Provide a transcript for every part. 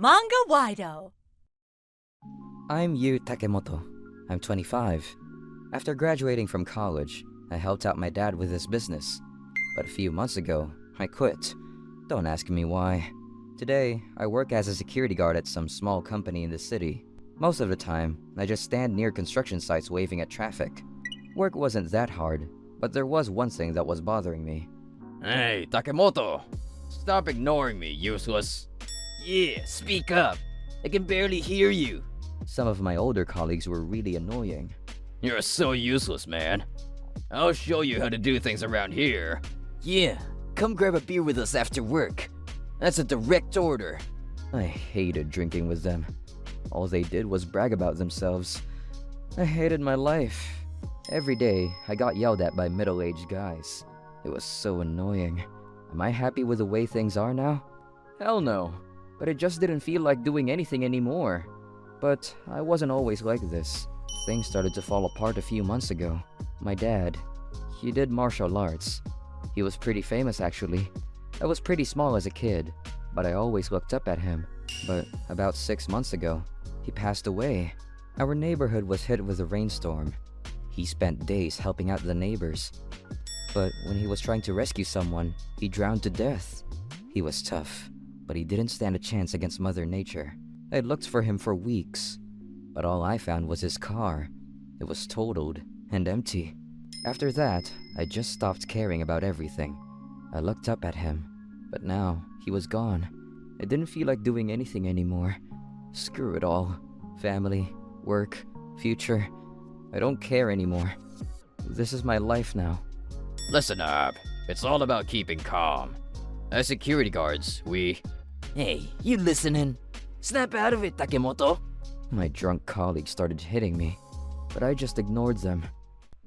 Manga-Waido. I'm Yu Takemoto. I'm 25. After graduating from college, I helped out my dad with his business. But a few months ago, I quit. Don't ask me why. Today, I work as a security guard at some small company in the city. Most of the time, I just stand near construction sites waving at traffic. Work wasn't that hard, but there was one thing that was bothering me. Hey, Takemoto! Stop ignoring me, useless. Yeah, speak up. I can barely hear you. Some of my older colleagues were really annoying. You're so useless, man. I'll show you how to do things around here. Yeah, come grab a beer with us after work. That's a direct order. I hated drinking with them. All they did was brag about themselves. I hated my life. Every day, I got yelled at by middle-aged guys. It was so annoying. Am I happy with the way things are now? Hell no. But it just didn't feel like doing anything anymore. But I wasn't always like this. Things started to fall apart a few months ago. My dad, he did martial arts. He was pretty famous actually. I was pretty small as a kid, but I always looked up at him. But about 6 months ago, he passed away. Our neighborhood was hit with a rainstorm. He spent days helping out the neighbors. But when he was trying to rescue someone, he drowned to death. He was tough, but he didn't stand a chance against Mother Nature. I looked for him for weeks, but all I found was his car. It was totaled and empty. After that, I just stopped caring about everything. I looked up at him, but now he was gone. I didn't feel like doing anything anymore. Screw it all. Family, work, future. I don't care anymore. This is my life now. Listen up. It's all about keeping calm. As security guards, we... Hey, you listening? Snap out of it, Takemoto. My drunk colleagues started hitting me, but I just ignored them.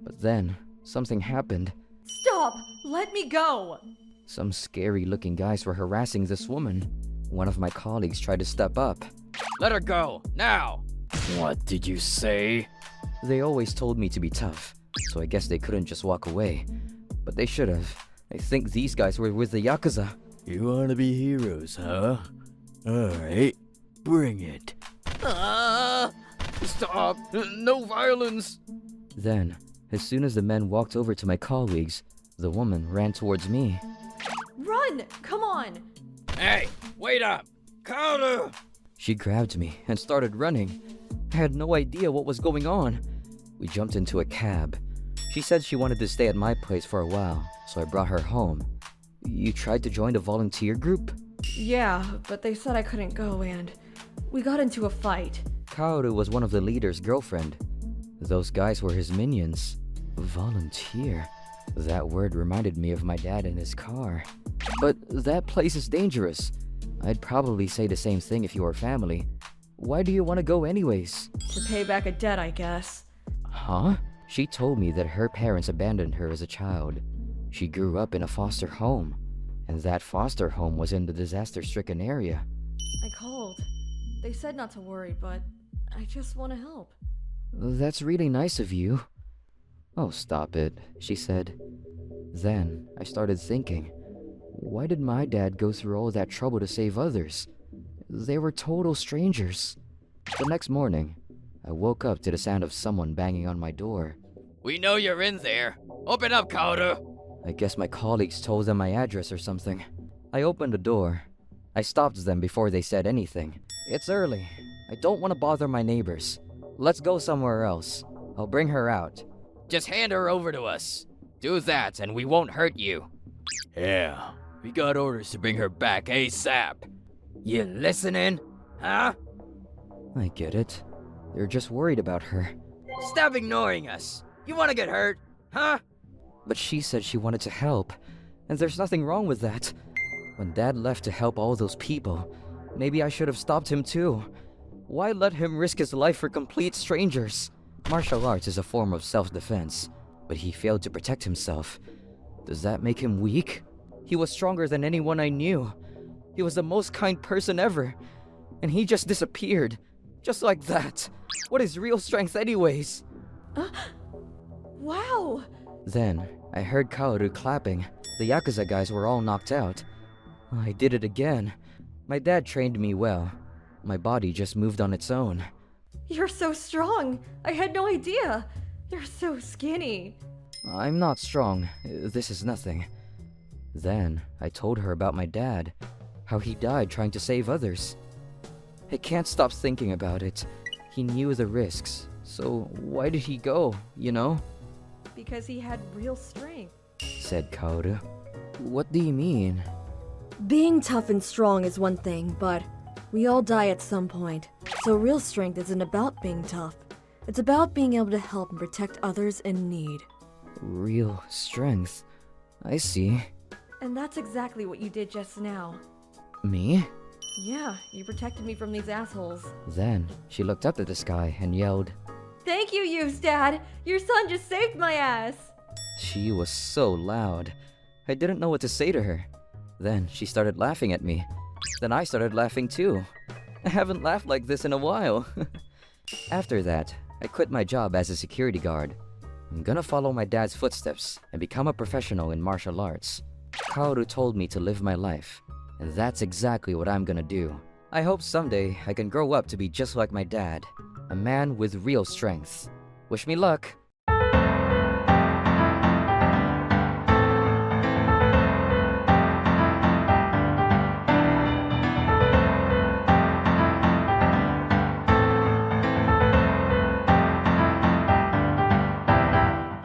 But then, something happened. Stop! Let me go! Some scary-looking guys were harassing this woman. One of my colleagues tried to step up. Let her go, now! What did you say? They always told me to be tough, so I guess they couldn't just walk away. But they should have. I think these guys were with the Yakuza. You wanna be heroes, huh? Alright, bring it. Stop! No violence! Then, as soon as the men walked over to my colleagues, the woman ran towards me. Run! Come on! Hey, wait up! Counter! She grabbed me and started running. I had no idea what was going on. We jumped into a cab. She said she wanted to stay at my place for a while, so I brought her home. You tried to join the volunteer group? Yeah, but they said I couldn't go and we got into a fight. Kaoru was one of the leader's girlfriend. Those guys were his minions. Volunteer. That word reminded me of my dad and his car. But that place is dangerous. I'd probably say the same thing if you were family. Why do you want to go anyways? To pay back a debt, I guess. Huh? She told me that her parents abandoned her as a child. She grew up in a foster home, and that foster home was in the disaster-stricken area. I called. They said not to worry, but I just want to help. That's really nice of you. Oh, stop it, she said. Then I started thinking, why did my dad go through all that trouble to save others? They were total strangers. The next morning, I woke up to the sound of someone banging on my door. We know you're in there. Open up, Kaoru! I guess my colleagues told them my address or something. I opened the door. I stopped them before they said anything. It's early. I don't want to bother my neighbors. Let's go somewhere else. I'll bring her out. Just hand her over to us. Do that and we won't hurt you. Yeah, we got orders to bring her back ASAP. You listening? Huh? I get it. They're just worried about her. Stop ignoring us. You wanna get hurt? Huh? But she said she wanted to help, and there's nothing wrong with that. When Dad left to help all those people, maybe I should have stopped him too. Why let him risk his life for complete strangers? Martial arts is a form of self-defense, but he failed to protect himself. Does that make him weak? He was stronger than anyone I knew. He was the most kind person ever, and he just disappeared. Just like that. What is real strength anyways? Wow! Then, I heard Kaoru clapping. The Yakuza guys were all knocked out. I did it again. My dad trained me well. my body just moved on its own. You're so strong. I had no idea. You're so skinny. I'm not strong. This is nothing. Then I told her about my dad, how he died trying to save others. I can't stop thinking about it. He knew the risks, so why did he go, you know? Because he had real strength. Said Kaoru. What do you mean? Being tough and strong is one thing, but we all die at some point. So real strength isn't about being tough. It's about being able to help and protect others in need. Real strength. I see. And that's exactly what you did just now. Me? Yeah, you protected me from these assholes. Then she looked up at the sky and yelled. Thank you, Yus, Dad! Your son just saved my ass! She was so loud. I didn't know what to say to her. Then she started laughing at me. Then I started laughing too. I haven't laughed like this in a while. After that, I quit my job as a security guard. I'm gonna follow my dad's footsteps and become a professional in martial arts. Kaoru told me to live my life, and that's exactly what I'm gonna do. I hope someday I can grow up to be just like my dad, a man with real strength. Wish me luck!